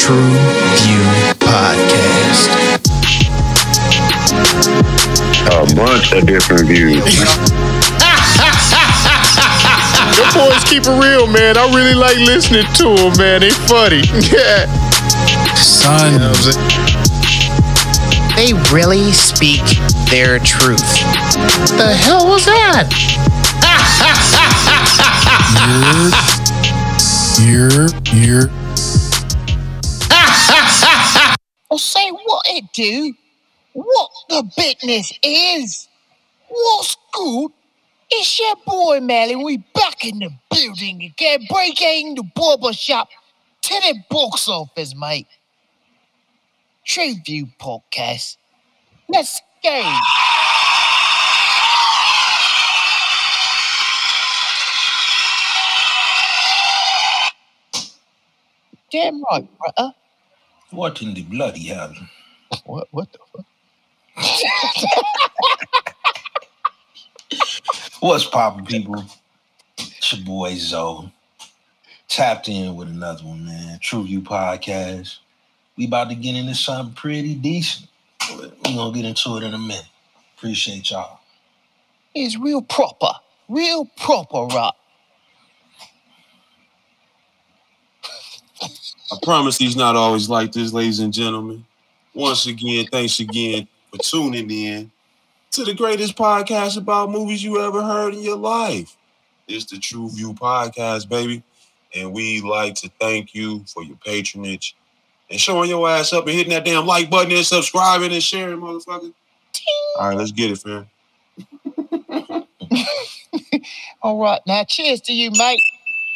True View Podcast. A bunch of different views. Your boys keep it real, man. I really like listening to them, man. They funny. Yeah. Son. They really speak their truth. The hell was that? You're. Well, say what it do, what the business is, what's good? It's your boy, Mally. We back in the building again, breaking the barber shop to the box office, mate. True View Podcast. Let's go. Damn right, brother. What in the bloody hell? What the fuck? What's poppin', people? It's your boy Zoe. Tapped in with another one, man. True View Podcast. We about to get into something pretty decent. We're gonna get into it in a minute. Appreciate y'all. It's real proper, right? I promise he's not always like this, ladies and gentlemen. Once again, thanks again for tuning in to the greatest podcast about movies you ever heard in your life. It's the True View Podcast, baby. And we like to thank you for your patronage and showing your ass up and hitting that damn like button and subscribing and sharing, motherfucker. All right, let's get it, fam. All right, now cheers to you, mate.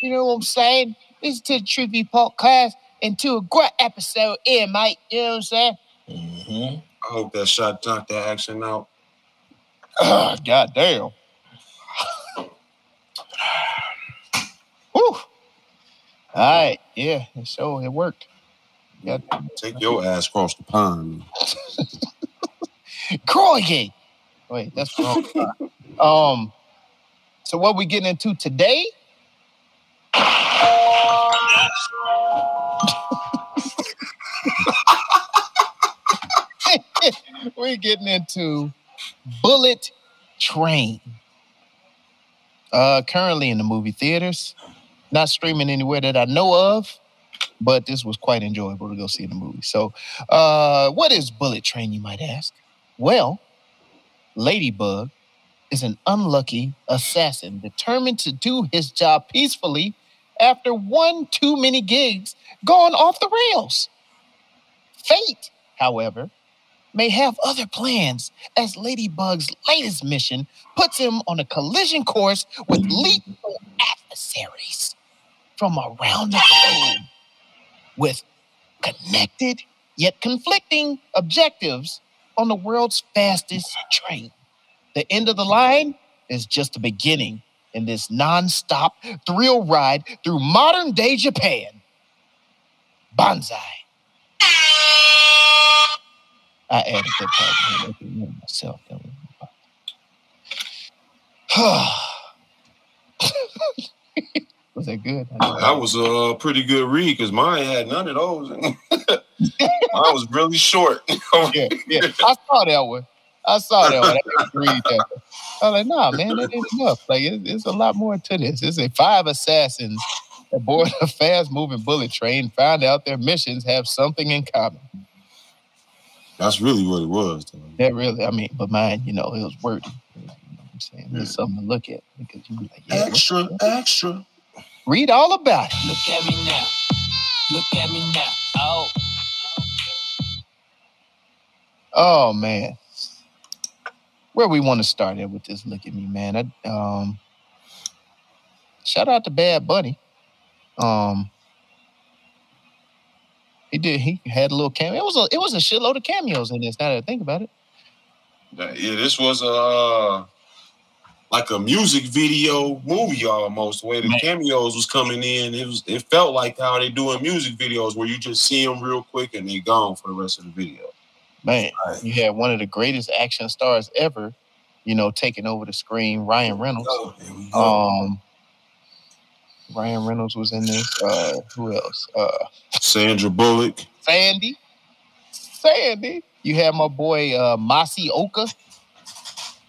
You know what I'm saying? This is to the True View Podcast and to a great episode here, mate. You know what I'm saying? Mm-hmm. I hope that shot knocked that accent out. God damn. Whew. All right. Yeah, so it worked. Take your ass across the pond. Crikey. Wait, that's wrong. So what we getting into today? We're getting into Bullet Train. Currently in the movie theaters. Not streaming anywhere that I know of, but this was quite enjoyable to go see the movie. So, what is Bullet Train, you might ask? Well, Ladybug is an unlucky assassin determined to do his job peacefully after one too many gigs gone off the rails. Fate, however, may have other plans as Ladybug's latest mission puts him on a collision course with lethal adversaries from around the globe with connected yet conflicting objectives on the world's fastest train. The end of the line is just the beginning in this non-stop thrill ride through modern-day Japan. Banzai. I added that part myself. Was that good? That was a pretty good read because mine had none of those. Mine was really short. yeah. I saw that one. I didn't read that one. I was like, nah, man, that ain't enough. Like, it's a lot more to this. It's a 5 assassins aboard a fast-moving bullet train found out their missions have something in common. That's really what it was, though. That really, but mine, it was wordy. You know what I'm saying? There's something to look at because you be like, yeah, extra. Read all about it. Look at me now. Oh. Oh, man. Where we want to start at with this look at me, man. Shout out to Bad Bunny. He had a little cameo. It was a shitload of cameos in this, now that I think about it. Yeah, this was like a music video movie almost. The way the cameos was coming in, it felt like how they do in music videos where you just see them real quick and they gone for the rest of the video. Man, you had one of the greatest action stars ever, taking over the screen, Ryan Reynolds. Here we go. Ryan Reynolds was in this. Who else? Sandra Bullock. Sandy. You have my boy Masi Oka.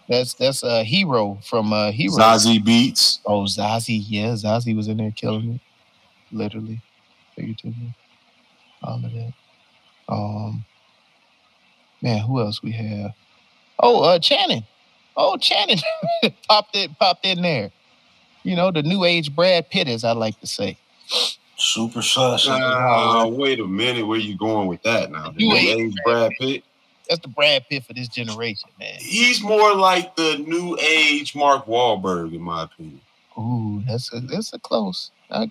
That's a hero from Hero. Zazie Beetz. Oh, Zazie. Yeah, Zazie was in there killing it. Literally. Figuratively. All of that. Man, who else we have? Oh, Channing. Oh, Channing popped in there. You know, the new age Brad Pitt, as I like to say. Super sus. Wait a minute. Where you going with that now? The new age Brad Pitt? That's the Brad Pitt for this generation, man. He's more like the new age Mark Wahlberg, in my opinion. Ooh, that's a close. I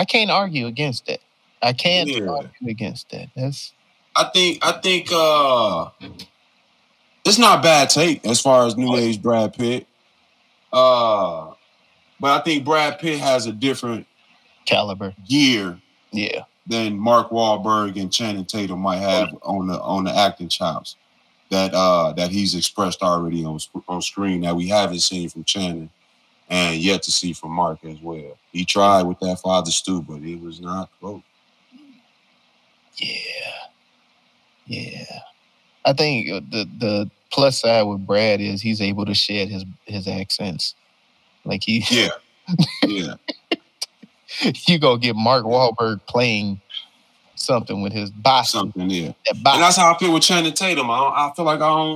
can't argue against that. I can't argue against that. I think it's not a bad take as far as new age Brad Pitt. But I think Brad Pitt has a different caliber gear. Yeah. Than Mark Wahlberg and Channing Tatum might have on the acting chops that he's expressed already on screen that we haven't seen from Channing and yet to see from Mark as well. He tried with that Father Stu, but it was not close. Yeah. I think the plus side with Brad is he's able to shed his accents. Like Yeah. You go get Mark Wahlberg playing something with his boss. Something, yeah. And that's how I feel with Channing Tatum. I feel like I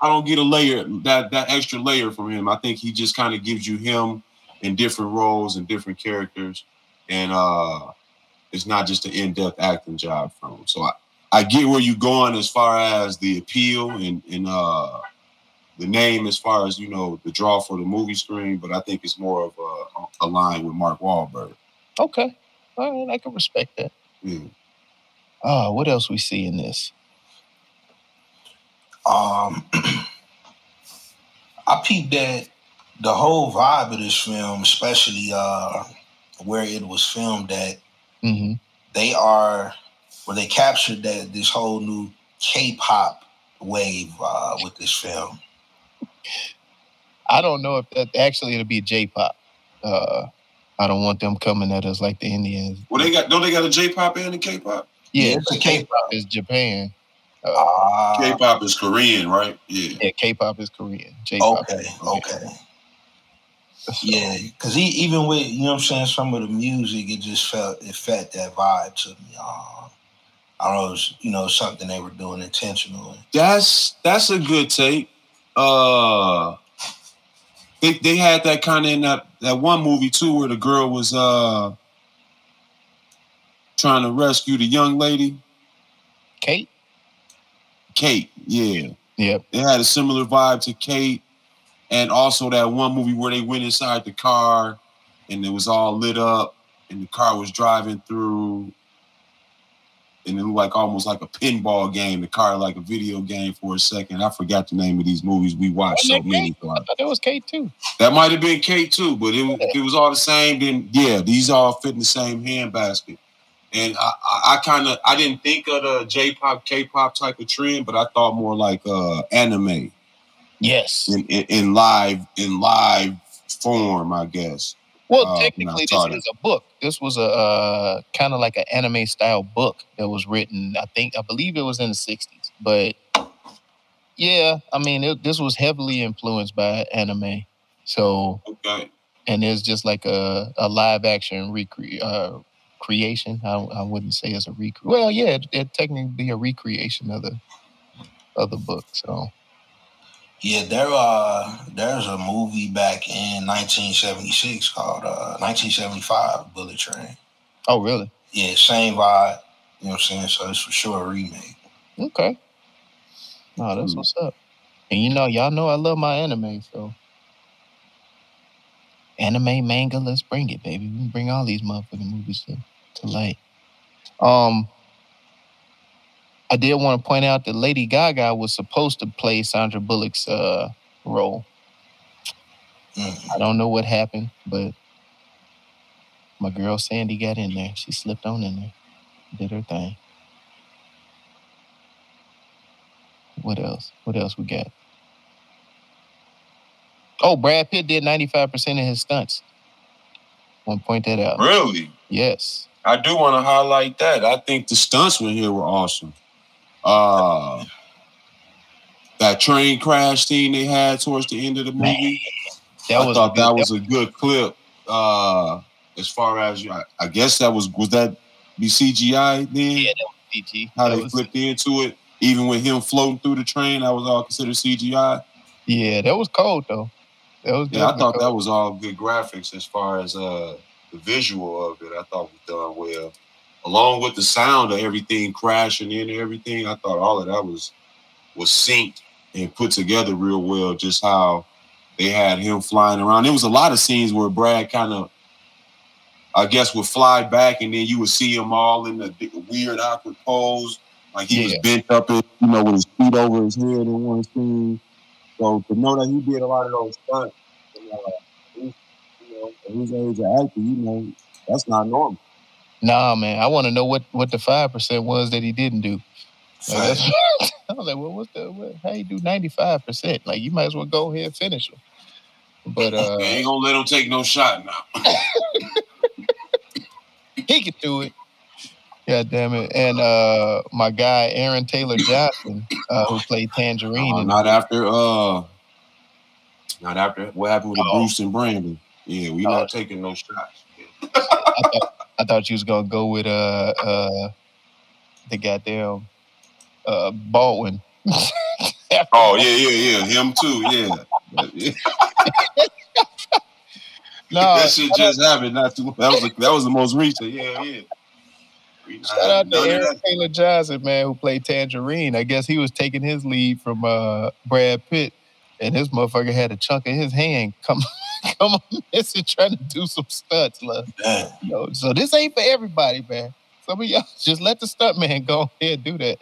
don't get a layer, that extra layer from him. I think he just kind of gives you him in different roles and different characters. And it's not just an in-depth acting job from him. So I get where you're going as far as the appeal and the name as far as, you know, the draw for the movie screen, but I think it's more of a line with Mark Wahlberg. Okay. All right, I can respect that. Yeah. What else we see in this? I peeped that the whole vibe of this film, especially where it was filmed at, they captured this whole new K-pop wave with this film. I don't know if that actually it'll be J-pop. I don't want them coming at us like the Indians. Well, don't they got a J-pop and a K-pop? Yeah, it's a K-pop is Japan. K-pop is Korean, right? Yeah, K-pop is Korean. J-pop. Okay. Yeah, because even with, you know what I'm saying, some of the music, it felt that vibe to me. I don't know, it was, you know, something they were doing intentionally. That's a good take. They had that kind of in that one movie too, where the girl was trying to rescue the young lady. Kate, yeah. Yep. They had a similar vibe to Kate, and also that one movie where they went inside the car and it was all lit up and the car was driving through and it looked like almost like a pinball game, the car like a video game for a second. I forgot the name of these movies we watched so many times. I thought that was Kate too. That might have been Kate too, but if it was all the same, then yeah, these all fit in the same handbasket. And I didn't think of the J-pop, K-pop type of trend, but I thought more like anime. Yes. In live form, I guess. Well, technically, this is a book. This was a kind of like an anime style book that was written. I believe it was in the 60s. But yeah, I mean, this was heavily influenced by anime. So, okay. And it's just like a live action creation. I wouldn't say it's a Well, yeah, it technically be a recreation of the book. So. Yeah, there's a movie back in 1976 called 1975 Bullet Train. Oh, really? Yeah, same vibe. You know what I'm saying? So it's for sure a remake. Okay. Oh, that's what's up. And y'all know I love my anime, so anime, manga, let's bring it, baby. We can bring all these motherfucking movies to light. I did want to point out that Lady Gaga was supposed to play Sandra Bullock's role. I don't know what happened, but my girl Sandy got in there. She slipped on in there, did her thing. What else? What else we got? Oh, Brad Pitt did 95% of his stunts. Want to point that out. Really? Yes. I do want to highlight that. I think the stunts in here were awesome. That train crash scene they had towards the end of the movie. I thought that was a good clip. As far as I guess that was that be CGI then? Yeah, that was CG. How they flipped into it, even with him floating through the train, that was all considered CGI. Yeah, that was cold though. I thought that was all good graphics as far as the visual of it. I thought was done well, along with the sound of everything crashing in and everything. I thought all of that was synced and put together real well. Just how they had him flying around. There was a lot of scenes where Brad kind of, I guess, would fly back, and then you would see him all in the weird, awkward pose, like he was bent up, with his feet over his head in one scene. So to know that he did a lot of those stunts, at his age of acting, that's not normal. Nah, man, I want to know what the 5% was that he didn't do. Like, I was like, well, how you do 95%? Like, you might as well go ahead and finish him. But I ain't gonna let him take no shot now. He could do it. God damn it. And my guy, Aaron Taylor Johnson, who played Tangerine. Not after what happened with Bruce and Brandon. Yeah, we not taking no shots. I thought you was going to go with the goddamn Baldwin. Oh, yeah. Him too, yeah. No, that shit just happened. That was the most recent. Yeah. Shout out to Aaron Taylor Johnson, man, who played Tangerine. I guess he was taking his lead from Brad Pitt, and this motherfucker had a chunk of his hand come on missing trying to do some stunts, love. So this ain't for everybody, man. Some of y'all just let the stunt man go ahead and do that.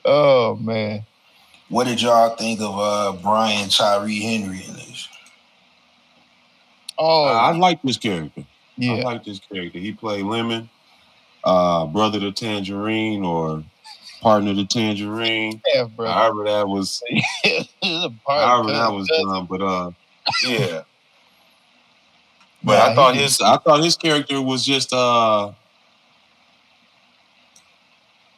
Oh man. What did y'all think of Brian Tyree Henry in this? I like this character. Yeah. I like this character. He played Lemon, brother to Tangerine, or partner to Tangerine. Yeah, bro. However that was done, but yeah. But I thought his character was just a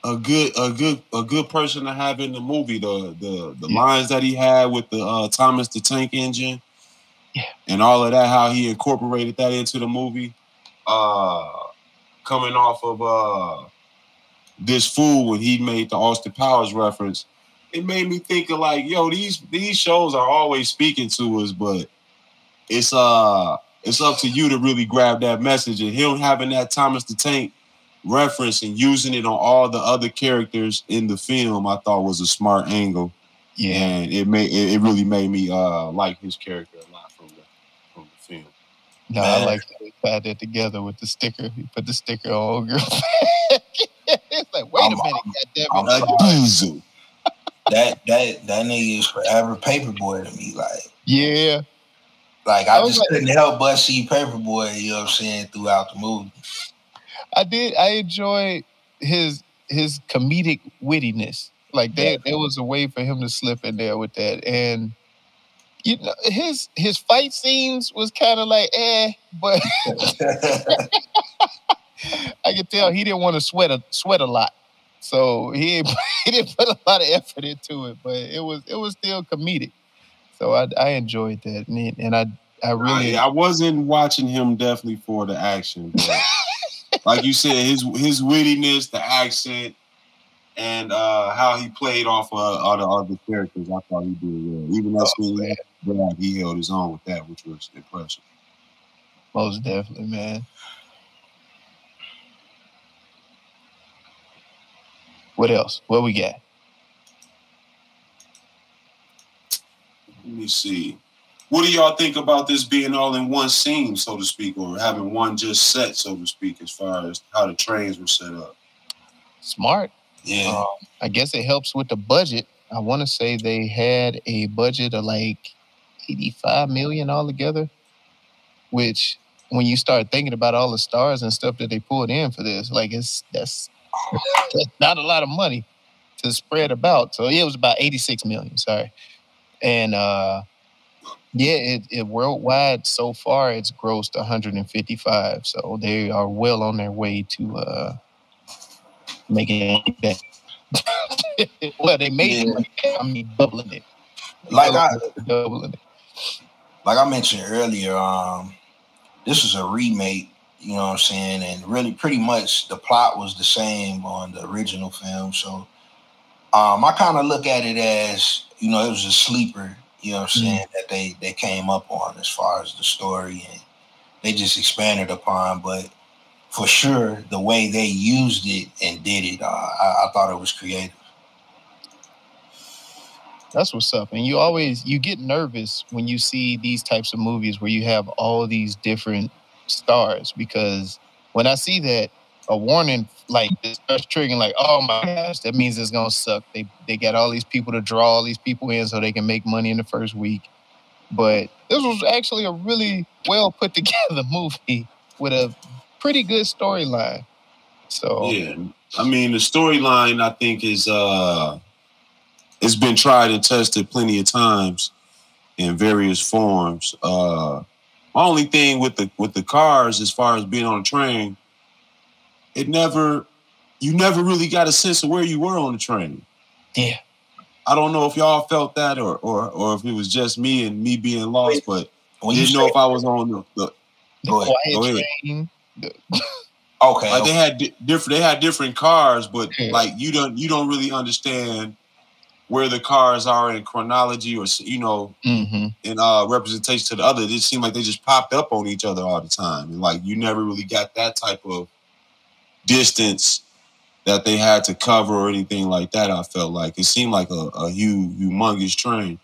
good person to have in the movie. The lines that he had with the Thomas the Tank Engine, and all of that, how he incorporated that into the movie. Coming off of This Fool, when he made the Austin Powers reference, it made me think of like, yo, these shows are always speaking to us, but it's up to you to really grab that message. And him having that Thomas the Tank reference and using it on all the other characters in the film, I thought was a smart angle. Yeah, and it really made me like his character a lot from the film. No, I like that he tied that together with the sticker. He put the sticker on girl. It's like, wait a minute, goddammit. Diesel. that nigga is forever Paperboy to me. Like, yeah. Like, I just couldn't help but see Paperboy, you know what I'm saying, throughout the movie. I did. I enjoyed his comedic wittiness. Like, there was a way for him to slip in there with that. And, you know, his fight scenes was kind of like, but I could tell he didn't want to sweat a lot. So he didn't put a lot of effort into it, but it was still comedic. So I enjoyed that, and I really I wasn't watching him definitely for the action, but like you said, his wittiness, the accent, and how he played off of all the other characters, I thought he did well. Even that scene, he held his own with that, which was impressive. Most definitely, man. What else? What we got? Let me see. What do y'all think about this being all in one scene, so to speak, or having one just set, so to speak, as far as how the trains were set up? Smart. Yeah. I guess it helps with the budget. I want to say they had a budget of like $85 million altogether, which when you start thinking about all the stars and stuff that they pulled in for this, like that's not a lot of money to spread about. So yeah, it was about $86 million. Sorry. And Yeah, it worldwide so far it's grossed 155. So they are well on their way to making it back. Well, they made it money back. I mean, doubling it. Doubling it. Like I mentioned earlier, this is a remake, you know what I'm saying? And really pretty much the plot was the same on the original film. So I kind of look at it as, you know, it was a sleeper, you know what I'm saying, that they came up on as far as the story, and they just expanded upon. But for sure, the way they used it and did it, I thought it was creative. That's what's up. And you get nervous when you see these types of movies where you have all these different stars, because when I see that, a warning like this starts triggering, like, oh my gosh, that means it's gonna suck. They got all these people to draw all these people in so they can make money in the first week. But this was actually a really well put together movie with a pretty good storyline. So yeah, I mean the storyline I think is it's been tried and tested plenty of times in various forms. My only thing with the cars, as far as being on a train, you never really got a sense of where you were on the train. Yeah. I don't know if y'all felt that or if it was just me and me being lost, but I didn't know if I was on the quiet train. Okay. Like they had different cars, but like you don't really understand where the cars are in chronology or, you know, in representation to the other. It seemed like they just popped up on each other all the time. And like you never really got that type of distance that they had to cover or anything like that. I felt like it seemed like a humongous train,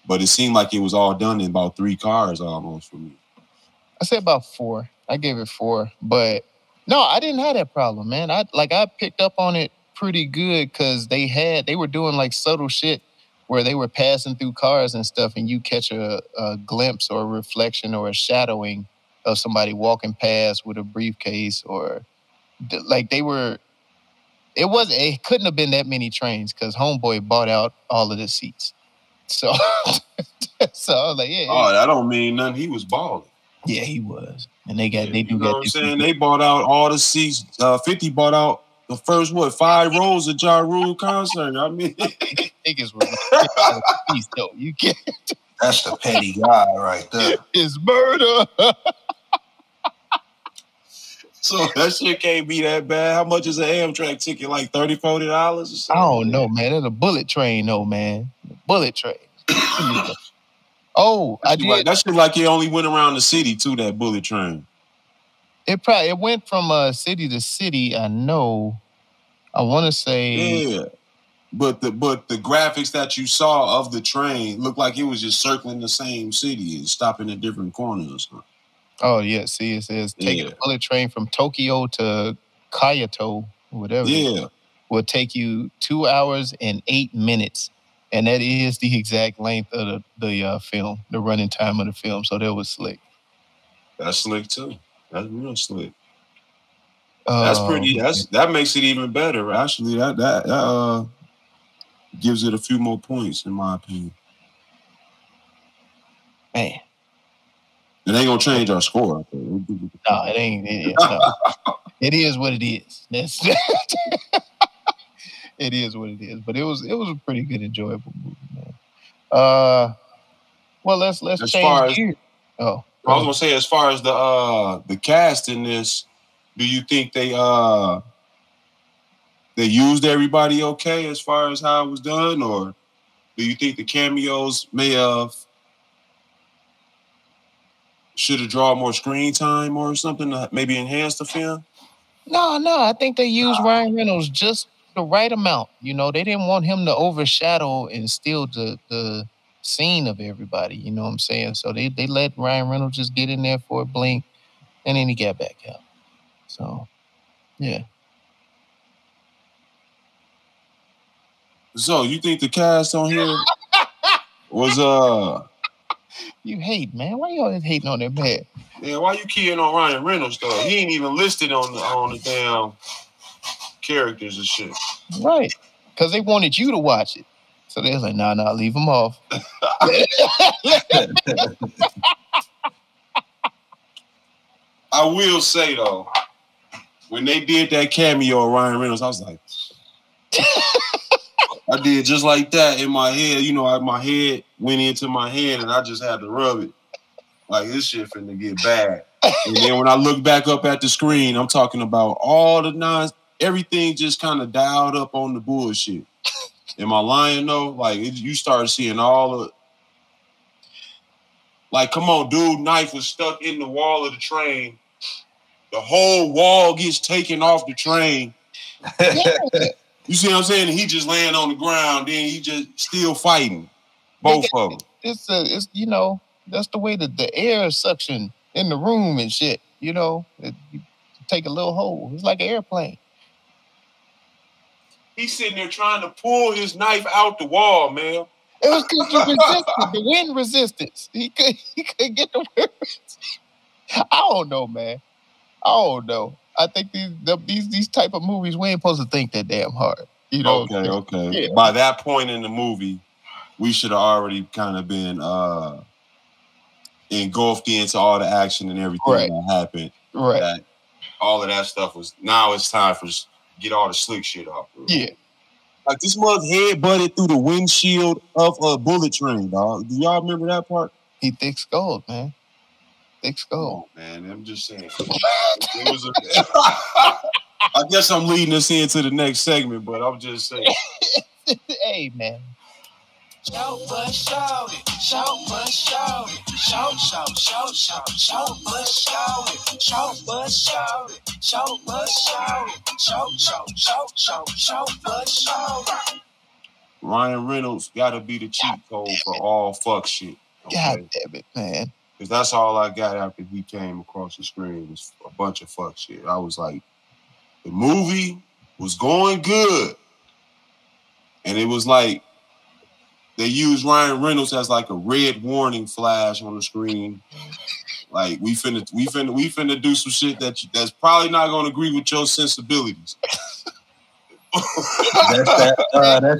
but it seemed like it was all done in about 3 cars almost for me. I say about 4. I gave it 4, but no, I didn't have that problem, man. I picked up on it pretty good because they were doing like subtle shit where they were passing through cars and stuff, and you catch a glimpse or a reflection or a shadowing of somebody walking past with a briefcase, or like they were. It couldn't have been that many trains because Homeboy bought out all of the seats. So, so I was like, yeah. Oh, that don't mean nothing. He was balling. Yeah, he was, and they you know what I'm saying? They bought out all the seats. 50 bought out the first 5 rows of Ja Rule concert. I mean, niggas were piece though. You can't. That's the petty guy right there. It's murder. So that shit can't be that bad. How much is an Amtrak ticket? Like $30, $40 or something? I don't know, man. It's a bullet train, though, man. Bullet train. Oh, I did. Like, that shit like it only went around the city too. That bullet train. It went from city to city. I know. I want to say. Yeah, but the graphics that you saw of the train looked like it was just circling the same city and stopping at different corners or something. Oh yeah, see, it says taking a bullet train from Tokyo to Kyoto, whatever. Yeah, will take you 2 hours and 8 minutes. And that is the exact length of the film, the running time of the film. So that was slick. That's slick too. That's real slick. That's pretty. That makes it even better. Actually, that gives it a few more points, in my opinion. Man, it ain't gonna change our score. No, it ain't. No. It is what it is. That's. It is what it is, but it was a pretty good, enjoyable movie, man. Well, let's change gears. Oh, I was gonna say, as far as the cast in this, do you think they used everybody okay as far as how it was done, or do you think the cameos should have drawn more screen time or something to maybe enhance the film? No, I think they used Ryan Reynolds just the right amount. You know, they didn't want him to overshadow and steal the scene of everybody. You know what I'm saying? So they let Ryan Reynolds just get in there for a blink, and then he got back out. So, yeah. So you think the cast on here was You hate, man. Why you always hating on that man? Yeah, why you keying on Ryan Reynolds though? He ain't even listed on the damn characters and shit. Right. Because they wanted you to watch it. So they was like, nah, leave him off. I will say though, when they did that cameo of Ryan Reynolds, I was like, I did just like that in my head. You know, my head went into my hand and I just had to rub it. Like, this shit finna get bad. And then when I look back up at the screen, I'm talking about all the everything just kind of dialed up on the bullshit. Am I lying though? Like, you start seeing all of, like, come on, dude, knife was stuck in the wall of the train. The whole wall gets taken off the train. You see what I'm saying? He just laying on the ground, then he just still fighting. Both of them. It's you know, that's the way that the air suction in the room and shit. You know, you take a little hole. It's like an airplane. He's sitting there trying to pull his knife out the wall, man. It was because the wind resistance. He could get the wind resistance. I don't know, man. I don't know. I think these type of movies, we ain't supposed to think that damn hard. You know? Okay. Yeah. By that point in the movie, we should have already kind of been engulfed into all the action and everything that happened. Right. That all of that stuff was, now it's time for get all the slick shit off. Bro. Yeah. Like, this mother's head butted through the windshield of a bullet train, dog. Do y'all remember that part? He thick skulled, man. Thick skull. Oh, man, I'm just saying. I guess I'm leading us into the next segment, but I'm just saying. Hey, man. Shout but shout it, shout but shout it, shout but shout it, shout but shout it, shout but shout it, shout but shout it. Ryan Reynolds gotta be the cheat code for all fuck shit. Okay? God damn it, man. Because that's all I got after he came across the screen was a bunch of fuck shit. I was like, the movie was going good. And it was like, they used Ryan Reynolds as like a red warning flash on the screen. Like, we finna do some shit that's probably not gonna agree with your sensibilities. That's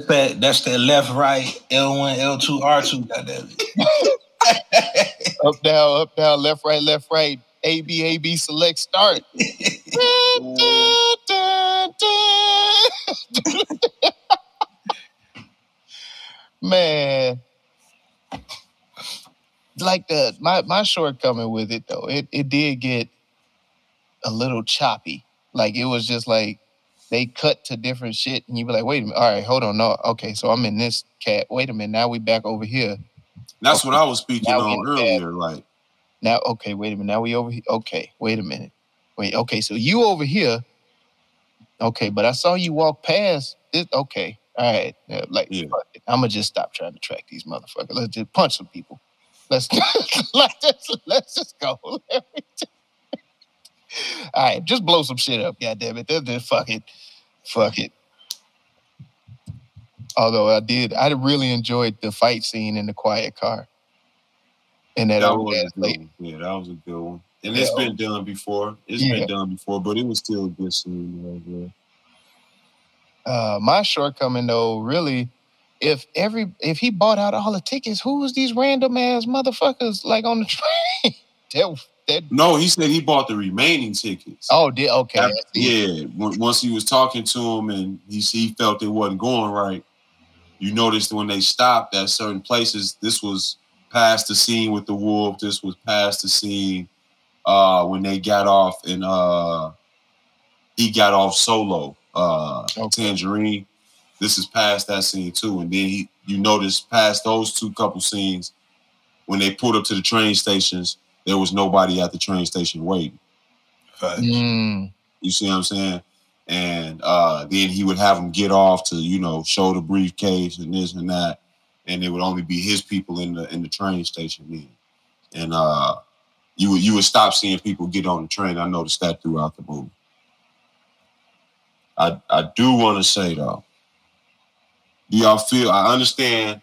that left, right, L1, L2, R2. Goddamn it. Up, down, left, right, A, B, select, start. Man, like my shortcoming with it though, it did get a little choppy. Like, it was just like they cut to different shit, and you be like, wait a minute, all right, hold on, no, okay, so I'm in this cat. Wait a minute, now we back over here. That's what I was speaking on earlier. Like, now, okay, wait a minute, now we over here. Okay, wait a minute, okay, so you over here. Okay, but I saw you walk past this. Okay. All right, I'm gonna just stop trying to track these motherfuckers. Let's just punch some people. Let's just go. All right, just blow some shit up. God damn it, just fuck it. Although I really enjoyed the fight scene in the quiet car. And that old ass lady. Yeah, that was a good one. And it's been done before. Been done before, but it was still a good scene. My shortcoming though, really, if he bought out all the tickets, who was these random ass motherfuckers like on the train? No, he said he bought the remaining tickets. Oh, okay. Once he was talking to him and he felt it wasn't going right, you noticed when they stopped at certain places, this was past the scene with the wolf. This was past the scene when they got off and he got off solo. Tangerine. This is past that scene too, and then you notice past those two couple scenes when they pulled up to the train stations, there was nobody at the train station waiting. You see what I'm saying? And then he would have them get off to show the briefcase and this and that, and it would only be his people in the train station then, and you would stop seeing people get on the train. I noticed that throughout the movie. I do want to say though, do y'all feel? I understand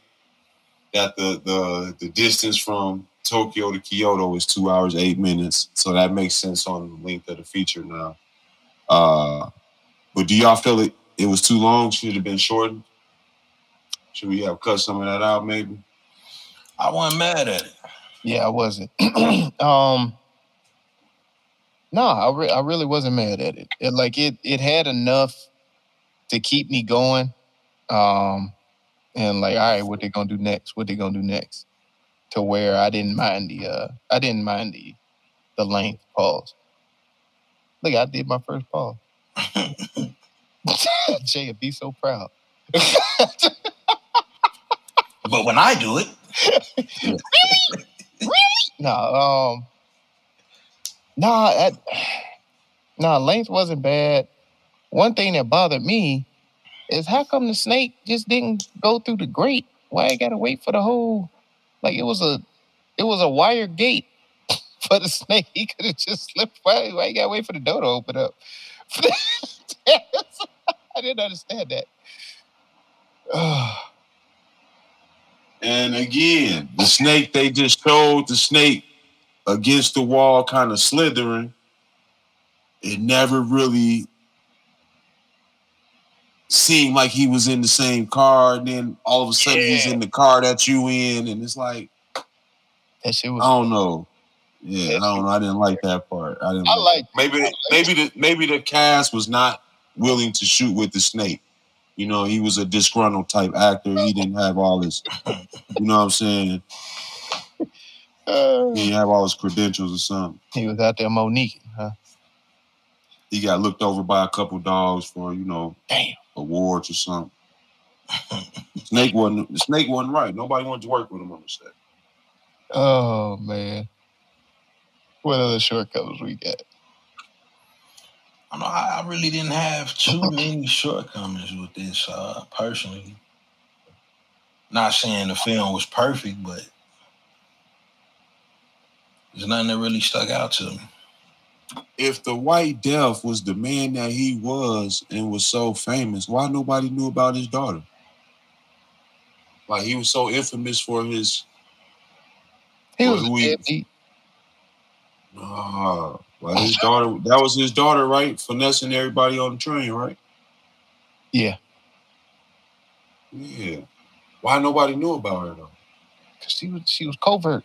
that the distance from Tokyo to Kyoto is 2 hours 8 minutes, so that makes sense on the length of the feature now. But do y'all feel it was too long? Should it have been shortened? Should we have cut some of that out, maybe? I wasn't mad at it. Yeah, I wasn't. No, I really wasn't mad at it. It had enough to keep me going. And like, all right, what they gonna do next? What they gonna do next? To where I didn't mind the length. Pause. Look, I did my first pause. Jay would be so proud. But when I do it, No, length wasn't bad. One thing that bothered me is how come the snake just didn't go through the grate? Why I gotta wait for the whole? Like it was a wire gate for the snake. He could have just slipped. Why you gotta wait for the door to open up? I didn't understand that. And again, the snake, they just showed the snake against the wall, kind of slithering. It never really seemed like he was in the same car. And then all of a sudden he's in the car that you in. And it's like, that shit was. I don't know. Yeah, I don't know. I didn't like that part. Maybe the cast was not willing to shoot with the snake. You know, he was a disgruntled type actor. He didn't have all his, you know what I'm saying? He didn't have all his credentials or something. He was out there Monique, huh? He got looked over by a couple dogs for, damn, awards or something. The snake wasn't right. Nobody wanted to work with him on the set. Oh man. What other shortcomings we got? I really didn't have too many shortcomings with this, personally. Not saying the film was perfect, but there's nothing that really stuck out to me. If the White Death was the man that he was and was so famous, why nobody knew about his daughter? Like, he was so infamous for his... He was deadbeat. Like his daughter, that was his daughter, right? Finessing everybody on the train, right? Yeah. Yeah. Why nobody knew about her, though? Because she was covert.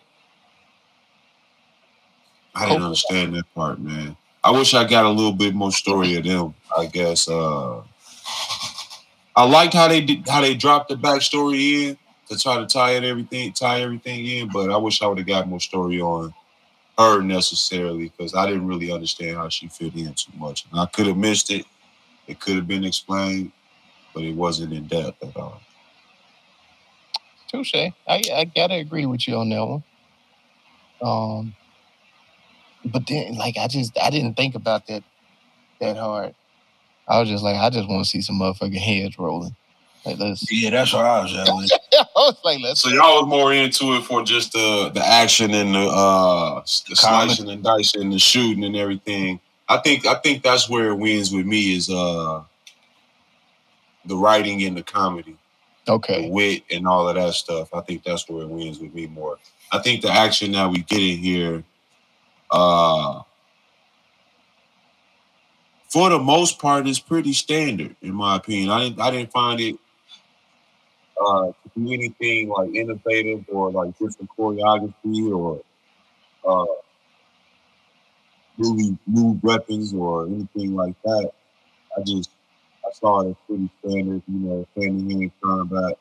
I didn't understand that part, man. I wish I got a little bit more story of them, I guess. I liked how they dropped the backstory in to try to tie everything in, but I wish I would have got more story on her necessarily, because I didn't really understand how she fit in too much. And I could have missed it. It could have been explained, but it wasn't in depth at all. Touche. I gotta agree with you on that one. But then, like, I didn't think about that hard. I was just like, I just want to see some motherfucking heads rolling. Like, yeah, that's what I was at. I was like, so y'all was more into it for just the action and the slicing and dicing, the shooting and everything. I think that's where it wins with me is the writing and the comedy. Okay. The wit and all of that stuff. I think that's where it wins with me more. I think the action that we get in here, for the most part, is pretty standard, in my opinion. I didn't find it to do anything like innovative or like different choreography or really new weapons or anything like that. I saw it as pretty standard, hand-to-hand combat.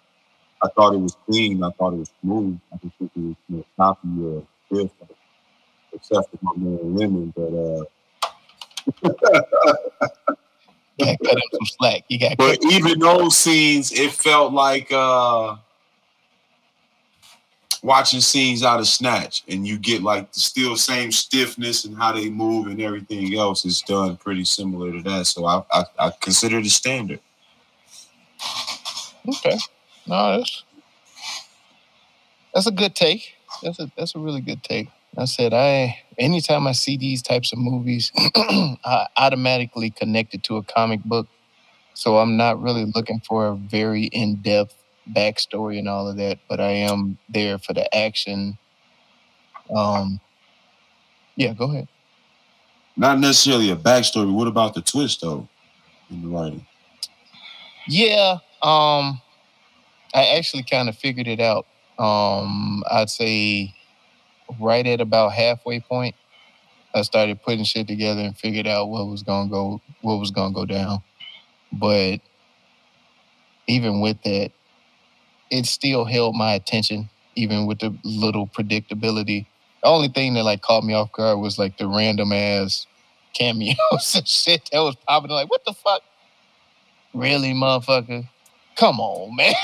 I thought it was clean. I thought it was smooth. I didn't think it was choppy or stiff, except for my man Lemon. But you got cut him some slack. But even those scenes, it felt like watching scenes out of Snatch, and you get like the still same stiffness and how they move and everything else is done pretty similar to that. So I consider it a standard. Okay, no, that's a good take. That's a really good take. I said anytime I see these types of movies, I automatically connect it to a comic book. So I'm not really looking for a very in-depth backstory and all of that, but I am there for the action. Yeah, go ahead. Not necessarily a backstory. What about the twist, though, in the writing? Yeah, I actually kind of figured it out. I'd say right at about halfway point, I started putting shit together and figured out what was gonna go down. But even with that, it still held my attention, even with the little predictability. The only thing that like caught me off guard was like the random ass cameos and shit that was popping. Like, what the fuck? Really, motherfucker? Come on, man.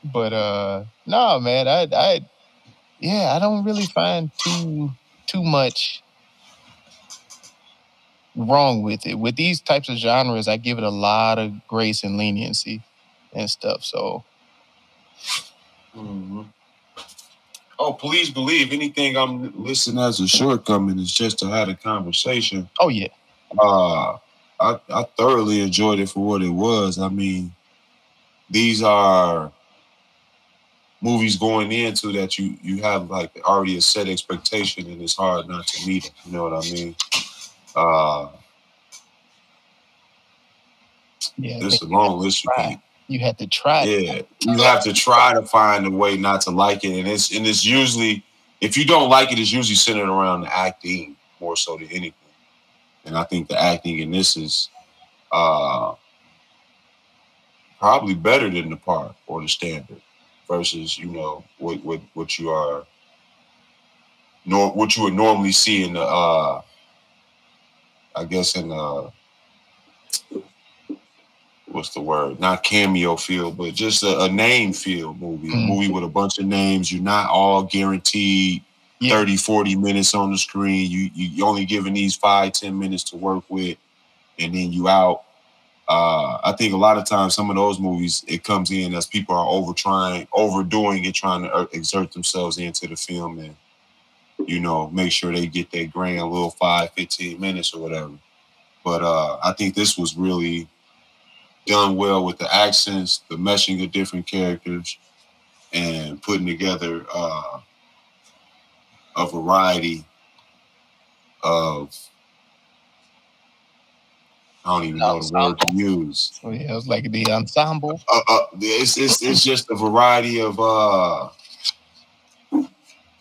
But no, man, I don't really find too much wrong with it. With these types of genres, I give it a lot of grace and leniency and stuff. So Oh, please believe anything I'm listening as a shortcoming is just to have a conversation. Oh yeah. I thoroughly enjoyed it for what it was. I mean, these are movies going into that you have like already a set expectation, and it's hard not to meet it. You know what I mean? Yeah. This alone list you had to try. Yeah, you have to try to find a way not to like it, and it's usually, if you don't like it, it's usually centered around the acting more so than anything. And I think the acting in this is probably better than the part or the standard versus what you are what you would normally see in the I guess in the what's the word? Not cameo field, but just a name field movie. A movie with a bunch of names. You're not all guaranteed 30, 40 minutes on the screen. You only given these 5-10 minutes to work with, and then you out. I think a lot of times some of those movies, it comes in as people are overdoing it, trying to exert themselves into the film and, make sure they get that grand little 5-15 minutes or whatever. But I think this was really done well with the accents, the meshing of different characters, and putting together a variety of, I don't even know the word to use. Oh yeah, it was like the ensemble. It's just a variety of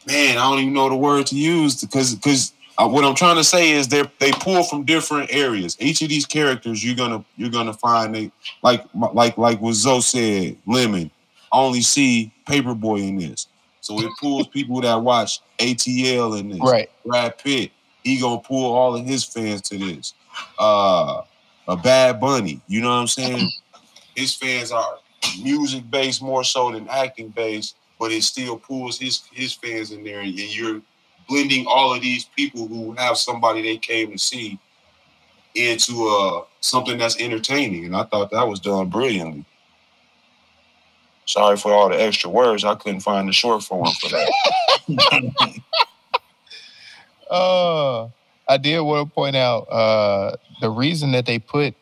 man, I don't even know the word to use because what I'm trying to say is they pull from different areas. Each of these characters you're gonna find they like what Zoe said, Lemon. I only see Paperboy in this. So it pulls people that watch ATL in this. Right. Brad Pitt, he gonna pull all of his fans to this. A Bad Bunny, you know what I'm saying? His fans are music based more so than acting based, but it still pulls his fans in there, and you're blending all of these people who have somebody they came to see into something that's entertaining, and I thought that was done brilliantly. Sorry for all the extra words. I couldn't find the short form for that. I did want to point out the reason that they put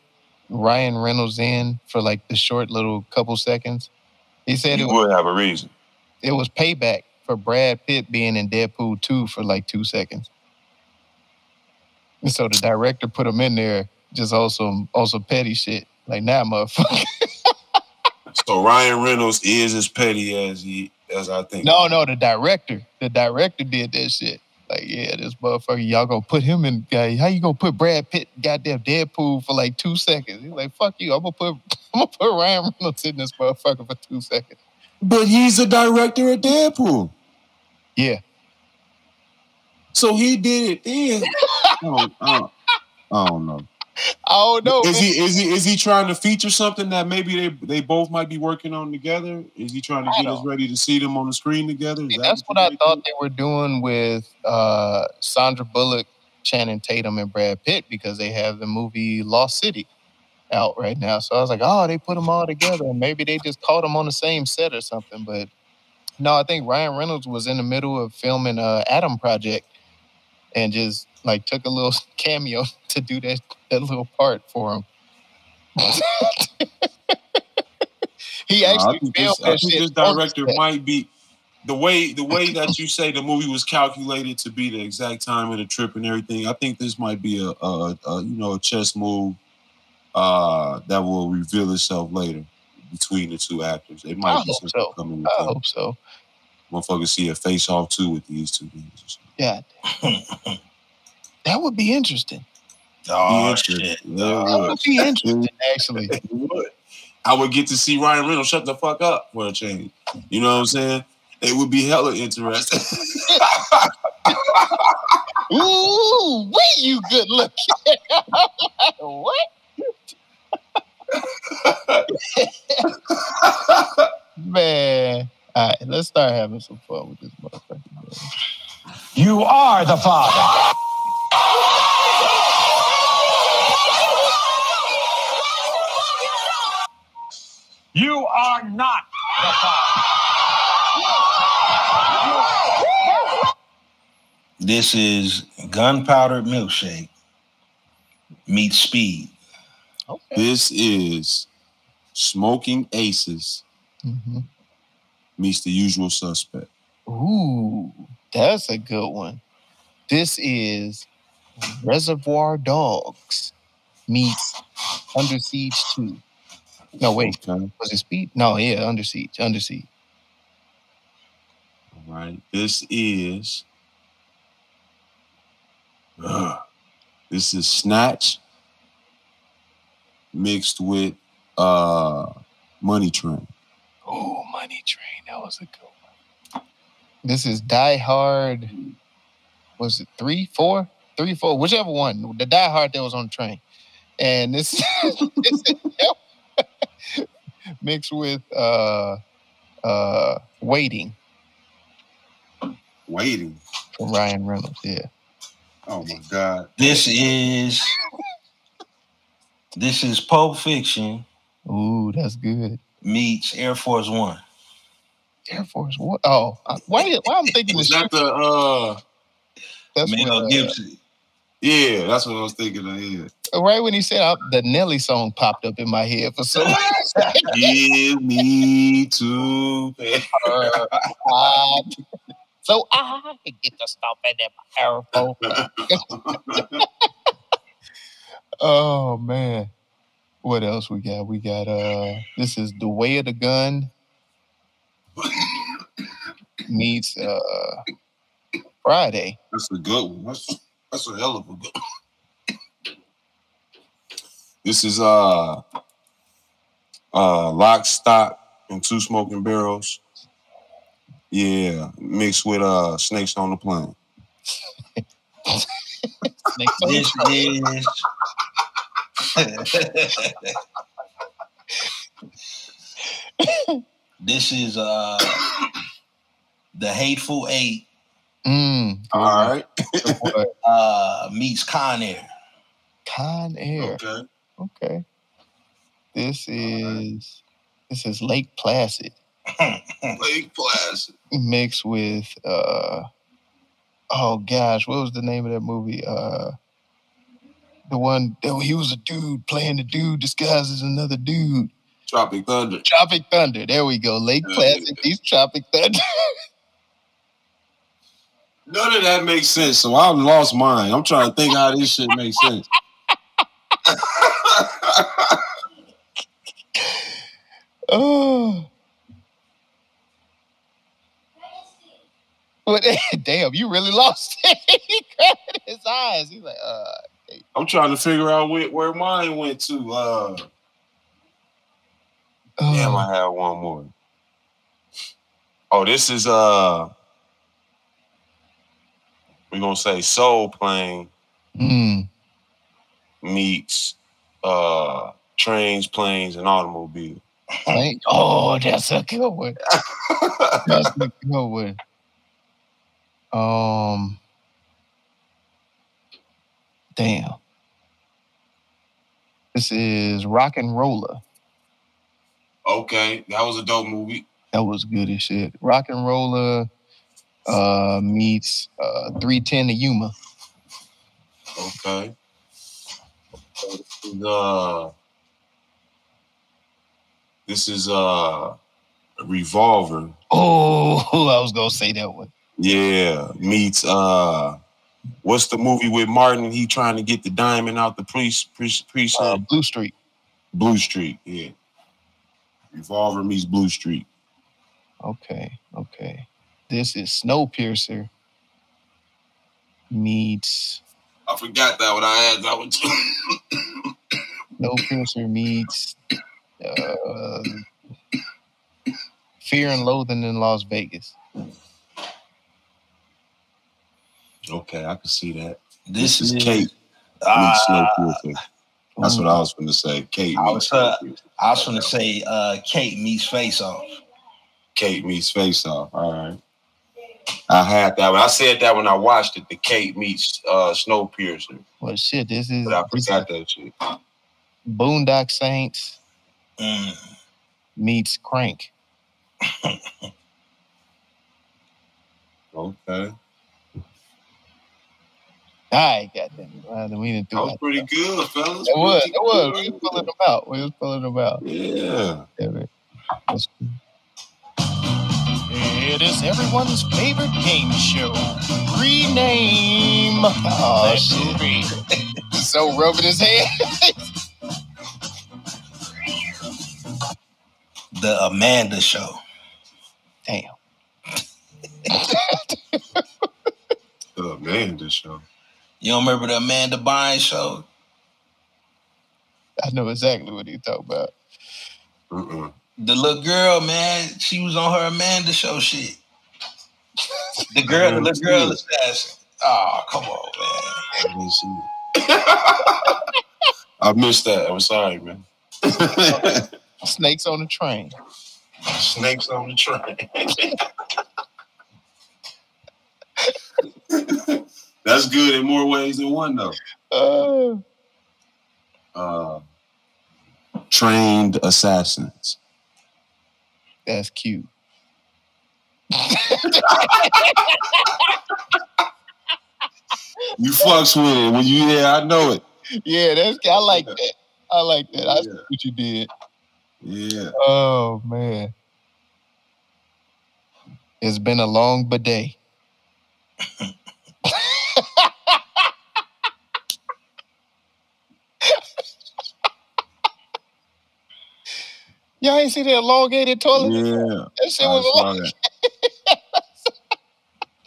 Ryan Reynolds in for like the short little couple seconds. He said it would have a reason. It was payback for Brad Pitt being in Deadpool 2 for like 2 seconds. And so the director put him in there just also petty shit. Like, nah, motherfucker. So Ryan Reynolds is as petty as I think. No, the director. The director did that shit. Like, yeah, this motherfucker, y'all gonna put him in, guy. How you gonna put Brad Pitt goddamn Deadpool for like 2 seconds? He's like, fuck you. I'm gonna put Ryan Reynolds in this motherfucker for 2 seconds. But he's the director of Deadpool. Yeah. So he did it then. I don't know. I don't know. Is he trying to feature something that maybe they both might be working on together? Is he trying to get us ready to see them on the screen together? That's what I thought they were doing with Sandra Bullock, Channing Tatum, and Brad Pitt, because they have the movie Lost City out right now. So I was like, oh, they put them all together, and maybe they just caught them on the same set or something. But no, I think Ryan Reynolds was in the middle of filming Adam Project and just like took a little cameo to do that little part for him. He actually filmed that shit. This director might be the way that you say the movie was calculated to be the exact time of the trip and everything. I think this might be a chess move that will reveal itself later. between the two actors. It I might be hope something so. coming with I that. hope so. Motherfuckers see a face off too with these two niggas. Yeah. That would be interesting. Oh, shit. shit. Yeah, That would be interesting, actually. It would. I would get to see Ryan Reynolds shut the fuck up for a change. You know what I'm saying? It would be hella interesting. Ooh, wait, you good looking. What? Man. All right, let's start having some fun with this motherfucker. You are the father. You are not the father. This is Gunpowder Milkshake meets Speed. Okay. This is Smoking Aces meets The Usual Suspect. Ooh, that's a good one. This is Reservoir Dogs meets Under Siege 2. No, wait. Okay. Was it Speed? No, yeah, Under Siege. Under Siege. All right. This is Snatch mixed with Money Train. Oh, Money Train. That was a good one. This is Die Hard. Was it 3, 4? 3, 4, whichever one. The Die Hard that was on the train. And this is mixed with Waiting Waiting. from Ryan Reynolds. Yeah. Oh my God. This is Pulp Fiction Ooh, that's good. meets Air Force One. Air Force One. Oh, why I'm thinking Was this? that the That's Mel what, Gibson. yeah, that's what I was thinking of. Yeah. right when he said the Nelly song popped up in my head for some reason. Give me two. So I can get to stop at that Air Force. Oh man. What else we got? We got this is The Way of the Gun meets Friday. That's a good one. That's a hell of a good one. This is Lock, Stock, and Two Smoking Barrels. Yeah, mixed with Snakes on the Plane. This is The Hateful Eight. All right. Meets Con Air. Con Air. Okay. This is Lake Placid. Lake Placid. Mixed with oh gosh, what was the name of that movie? The one that he was a dude playing the dude disguised as another dude. Tropic Thunder. Tropic Thunder. There we go. Lake Placid. He's Tropic Thunder. None of that makes sense, so I lost mine. I'm trying to think how this shit makes sense. Oh. But damn, you really lost it. He grabbed his eyes. He's like, I'm trying to figure out where mine went to. Damn, I have one more. Oh, this is we're gonna say Soul Plane meets Trains, Planes, and Automobile. oh, that's a good one. That's a good one. Damn. This is Rock and Roller. Okay, that was a dope movie. That was good as shit. Rock and Roller meets 310 to Yuma. Okay. This is Revolver. Oh, I was gonna say that one. Yeah, meets what's the movie with Martin? He trying to get the diamond out the precinct. Blue Street. Blue Street. Yeah. Revolver meets Blue Streak. Okay. This is Snowpiercer meets... I forgot that one. I had that one too. Snowpiercer meets Fear and Loathing in Las Vegas. Okay, I can see that. This is is Kate meets Snowpiercer. That's what I was going to say. Kate meets Snowpiercer. I was going to say Kate meets Face Off. Kate meets Face Off. All right. I had that one. I said that when I watched it. The Kate meets Snowpiercer. Well, shit, this is... But I forgot that shit. Boondock Saints meets Crank. Okay. All right, goddamn it. We didn't do that. Was pretty good, fellas. It was. We was pulling them out. Yeah. It is everyone's favorite game show. Rename. Oh, shit. So rubbing his hand. The Amanda Show. Damn. The Amanda Show. You don't remember the Amanda Bynes Show? I know exactly what he's talking about. The little girl, man, she was on her Amanda Show shit. The little girl assassin. Oh, come on, man. I missed that. I'm sorry, man. Snakes on the train. Snakes on the train. That's good in more ways than one, though. Trained assassins. That's cute. You fucks with it when you I know it. Yeah, I like that. I like that. I see what you did. Yeah. Oh man. It's been a long bidet. Y'all ain't see that elongated toilet? Yeah. That shit was elongated.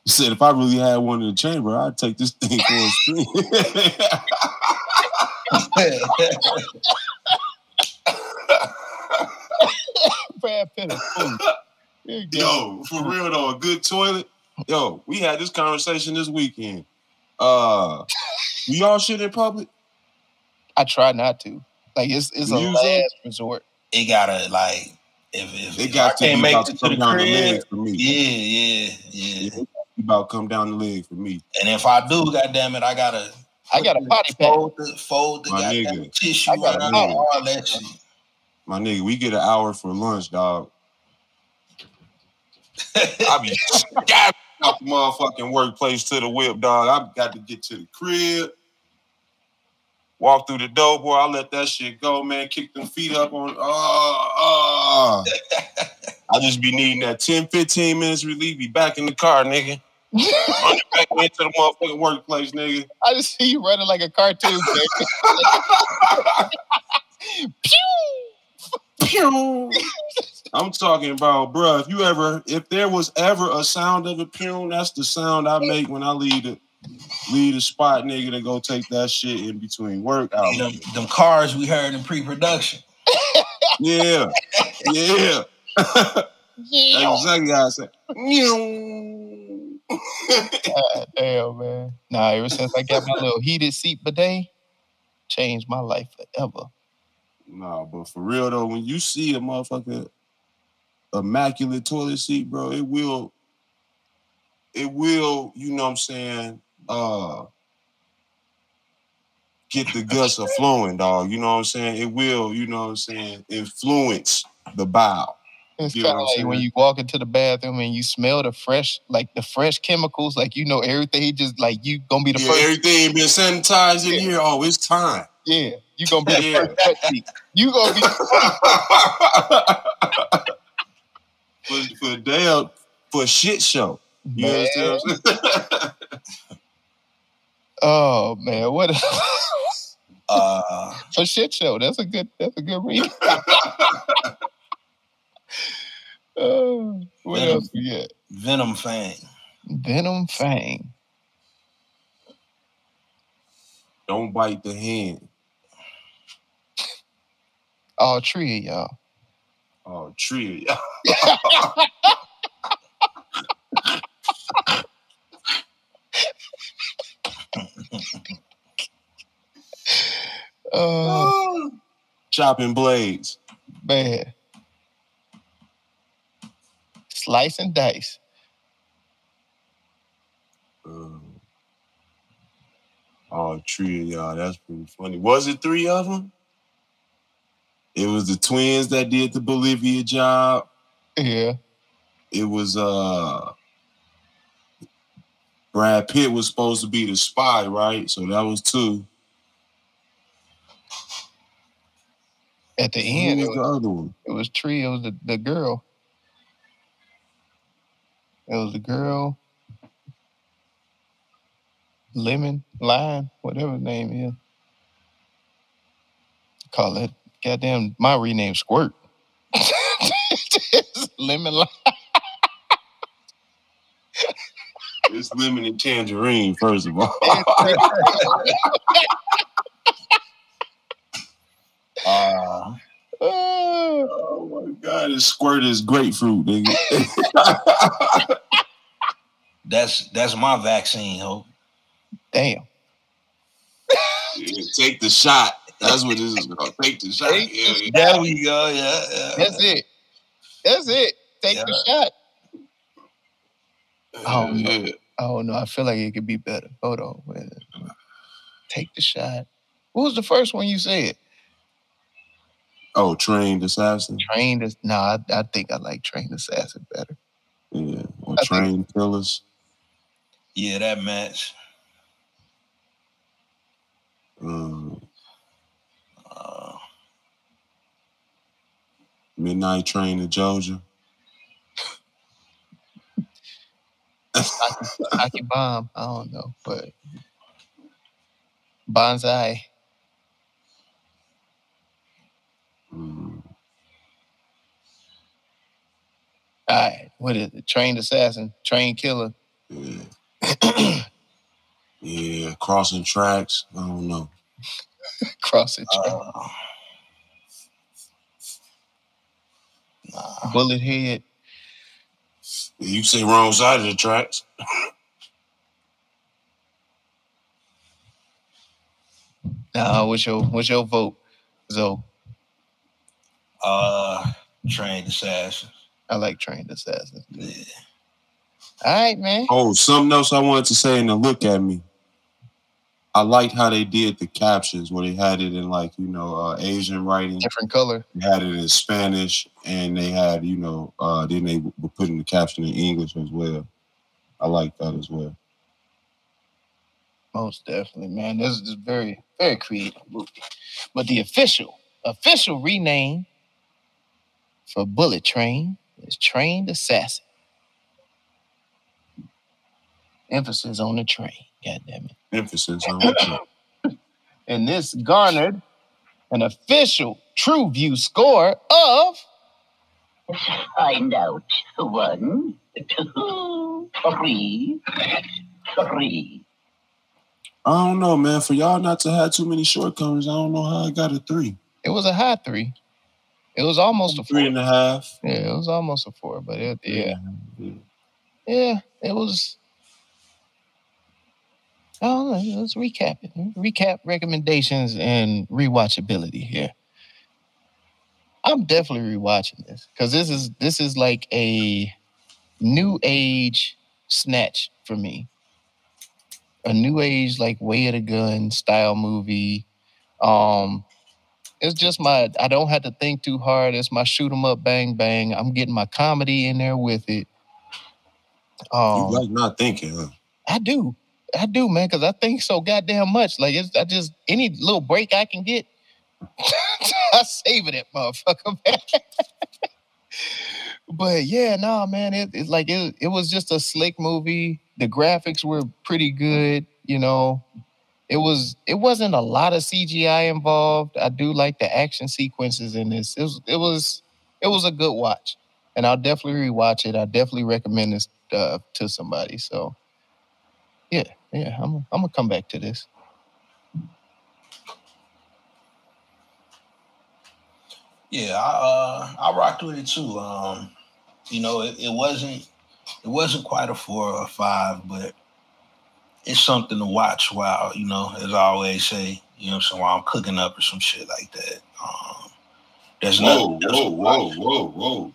You said if I really had one in the chamber, I'd take this thing for a spin. Brad Pitt is cool. Yo, for real though, a good toilet. Yo, we had this conversation this weekend. We all shit in public? I try not to. Like it's a last resort. It gotta like if it got I can't make it to the crib for me. Yeah. About come down the leg for me. And if I do, goddamn it, I gotta potty pack. Fold the goddamn tissue around all that shit. My nigga, we get an hour for lunch, dog. I be out the motherfucking workplace to the whip, dog. I got to get to the crib. Walk through the door, boy. I let that shit go, man. Kick them feet up on. I just be needing that 10, 15 minutes relief. Be back in the car, nigga. Run back into the motherfucking workplace, nigga. I just see you running like a cartoon, Pew! Pew! I'm talking about, bro. If there was ever a sound of a pew, that's the sound I make when I leave the spot, nigga, to go take that shit in between work hours. Them cars we heard in pre-production. Yeah. That's exactly how I said. Damn, man. Nah, ever since I got my little heated seat bidet, changed my life forever. Nah, but for real though, when you see a motherfucking immaculate toilet seat, bro, it will, you know what I'm saying, get the guts of flowing, dog. You know what I'm saying? It will, you know what I'm saying, influence the bowel. It's kind of like when you walk into the bathroom and you smell the fresh chemicals, like you know everything just like you gonna be the first. Everything been sanitized in here. Oh, it's time. Yeah, you gonna be the first cut seat. You gonna be for shit show. You understand what I'm saying? Oh man, what? For shit show. That's a good read. What else we got? Venom Fang. Venom Fang. Don't bite the hand. All three of y'all. Oh, tree. Chopping blades. Man. Slice and dice. Oh, tree of y'all. That's pretty funny. Was it 3 of them? It was the twins that did the Bolivia job. Yeah. It was Brad Pitt was supposed to be the spy, right? So that was 2. At the Who end, was the other one? it was Tree. It was the girl. It was the girl. Lemon, Lime, whatever his name is. Call it goddamn my rename Squirt. Lemon Lime. It's lemon and tangerine, first of all. Oh my God, this Squirt is grapefruit, nigga. That's my vaccine, Hope. Damn. Yeah, take the shot. That's what this is called. Take the shot. Yeah. There we go. Yeah. That's it. Take the shot. Oh no. I feel like it could be better. Hold on. Wait. Take the shot. What was the first one you said? Oh, Trained Assassin. I think I like Trained Assassin better. Yeah. Or Trained Killers. Yeah, that match. Midnight Train to Georgia. Hockey Bomb. I don't know, but Bonsai. All right, what is it? Trained Assassin, Trained Killer. Yeah. Yeah, Crossing Tracks. I don't know. Crossing Tracks. Bullet Head. You say wrong side of the tracks. Nah, what's your vote, Zoe? Trained Assassin. I like Trained Assassin. Yeah. All right, man. Oh, something else I wanted to say in the Look at Me. I liked how they did the captions where they had it in Asian writing. Different color. They had it in Spanish and they had, then they were putting the caption in English as well. I like that as well. Most definitely, man. This is very, very creative movie. But the official rename for Bullet Train is Trained Assassin. Emphasis on the train. God damn it. Emphasis on the train. And this garnered an official TruVue score of... Find out. 1, 2, 3. I don't know, man. For y'all not to have too many shortcomings, I don't know how I got a 3. It was a high 3. It was almost a 4. 3.5. Yeah, it was almost a 4, but it was... I don't know. Let's recap it. Recap recommendations and rewatchability here. I'm definitely rewatching this because this is like a new age Snatch for me. A new age like Way of the Gun style movie. It's just I don't have to think too hard. It's my shoot 'em up, bang bang. I'm getting my comedy in there with it. You like not thinking, huh? I do, man, because I think so goddamn much. Like any little break I can get, I saving it, motherfucker, man. But yeah, no, man, it was just a slick movie. The graphics were pretty good, It wasn't a lot of CGI involved. I do like the action sequences in this. It was a good watch. and I'll definitely rewatch it. I definitely recommend this to somebody. So, yeah, I'm gonna come back to this. Yeah, I rocked with it too. You know, it wasn't quite a 4 or 5, but it's something to watch while, you know, as I always say, you know, so while I'm cooking up or some shit like that. There's Whoa.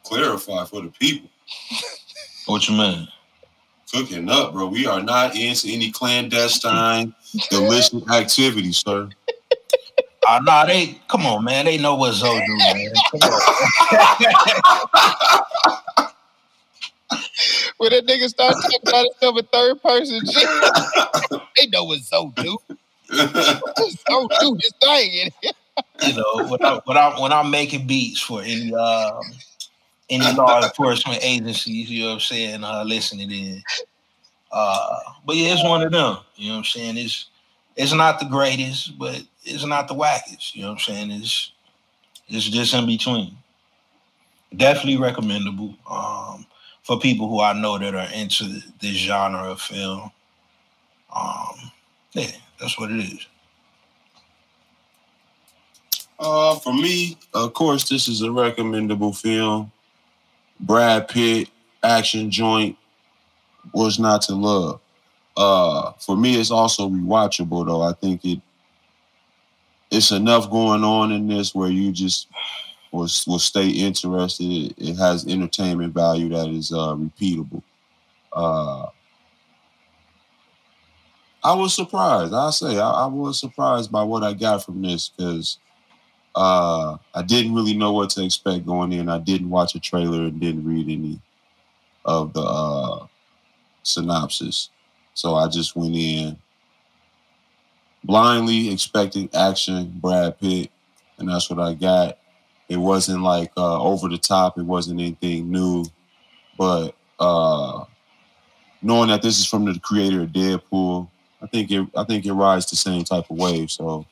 Clarify for the people. What you mean? Cooking up, bro. We are not into any clandestine, illicit activity, sir. Nah, come on, man. They know what Zoe do, man. Come on. When that nigga start talking about himself in third person, shit, they know what Zoe do. Zoe do his thing. You know, when I'm making beats for any law enforcement agencies, you know what I'm saying, listening in. But yeah, it's one of them. You know what I'm saying? It's not the greatest, but it's not the wackest. You know what I'm saying? It's just in between. Definitely recommendable for people who I know that are into this genre of film. Yeah, that's what it is. For me, of course, this is a recommendable film. Brad Pitt, action joint, What's Not to Love. For me, it's also rewatchable, though. I think it's enough going on in this where you just will stay interested. It has entertainment value that is repeatable. I was surprised. I'll say I was surprised by what I got from this because I didn't really know what to expect going in. I didn't watch a trailer and didn't read any of the synopsis. So I just went in blindly expecting action, Brad Pitt, and that's what I got. It wasn't like over the top. It wasn't anything new, but knowing that this is from the creator of Deadpool, I think it rides the same type of wave. So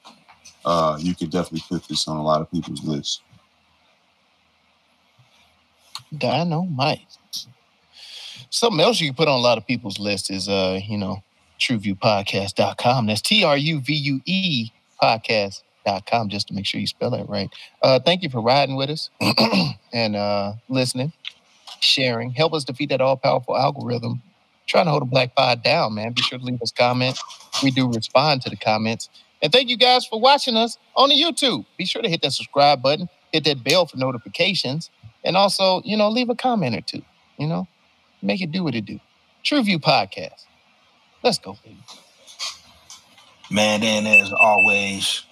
you could definitely put this on a lot of people's lists. Dynamite. Something else you can put on a lot of people's list is, TruVuePodcast.com. That's TRUVUE podcast.com, just to make sure you spell that right. Thank you for riding with us and listening, sharing. Help us defeat that all-powerful algorithm. Trying to hold a black pod down, man. Be sure to leave us comments. We do respond to the comments. And thank you guys for watching us on the YouTube. Be sure to hit that subscribe button, hit that bell for notifications, and also, leave a comment or two, Make it do what it do. TruVue Podcast. Let's go, baby. Man, then as always,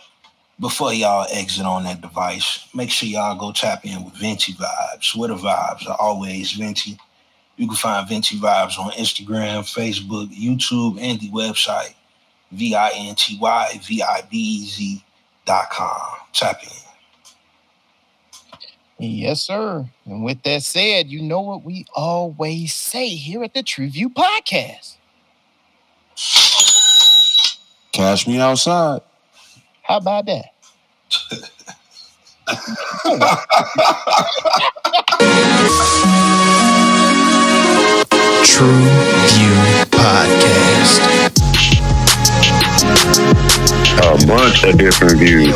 before y'all exit on that device, make sure y'all go tap in with Venti Vibes. Where the vibes are always Venti. You can find Venti Vibes on Instagram, Facebook, YouTube, and the website, VINTYVIBEZ.com. Tap in. Yes, sir. And with that said, you know what we always say here at the TruVue Podcast. Cash me outside. How about that? TruVue Podcast. A bunch of different views.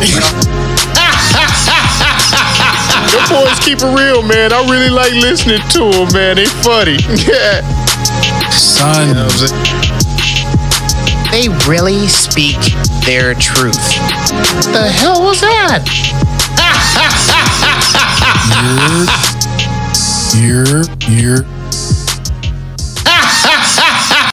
The boys keep it real, man. I really like listening to them, man. They funny. Yeah. Son. They really speak their truth. The hell was that? You're